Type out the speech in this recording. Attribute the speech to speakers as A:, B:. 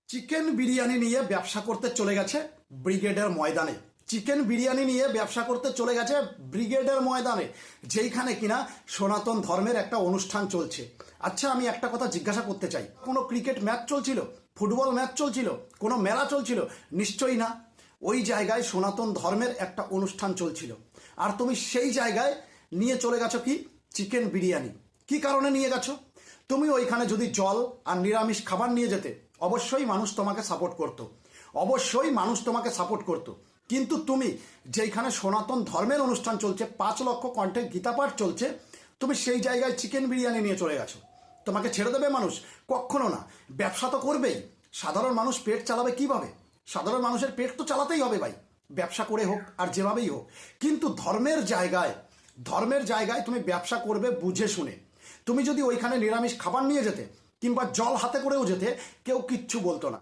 A: Chicken biryani নিয়ে ব্যবসা করতে চলে গেছে ব্রিগেডের ময়দানে। চিকেন বিরিয়ানি নিয়ে ব্যবসা করতে চলে গেছে ব্রিগেডের ময়দানে, যেইখানে কিনা সনাতন ধর্মের একটা অনুষ্ঠান চলছে। আচ্ছা, আমি একটা কথা জিজ্ঞাসা করতে চাই, কোনো ক্রিকেট ম্যাচ চলছিল, ফুটবল ম্যাচ চলছিল, কোনো মেলা চলছিল? নিশ্চয়ই না। ওই জায়গায় সনাতন ধর্মের একটা অনুষ্ঠান চলছিল, আর তুমি সেই জায়গায় নিয়ে চলে গেছো কি চিকেন বিরিয়ানি। কি কারণে নিয়ে গেছো? তুমি ওইখানে যদি জল আর নিরামিষ খাবার নিয়ে যেতে, অবশ্যই মানুষ তোমাকে সাপোর্ট করতো, অবশ্যই মানুষ তোমাকে সাপোর্ট করতো। কিন্তু তুমি যেইখানে সনাতন ধর্মের অনুষ্ঠান চলছে, 5 লক্ষ কণ্ঠে গীতাপাঠ চলছে, তুমি সেই জায়গায় চিকেন বিরিয়ানি নিয়ে চলে গেছো। তোমাকে ছেড়ে দেবে মানুষ? কখনো না। ব্যবসা তো করবেই। সাধারণ মানুষ পেট চালাবে কিভাবে? সাধারণ মানুষের পেট তো চালাতেই হবে ভাই, ব্যবসা করে হোক আর যেভাবেই হোক। কিন্তু ধর্মের জায়গায় তুমি ব্যবসা করবে বুঝে শুনে। তুমি যদি ওইখানে নিরামিষ খাবার নিয়ে যেতে কিংবা জল হাতে করেও যেতে, কেউ কিচ্ছু বলতো না।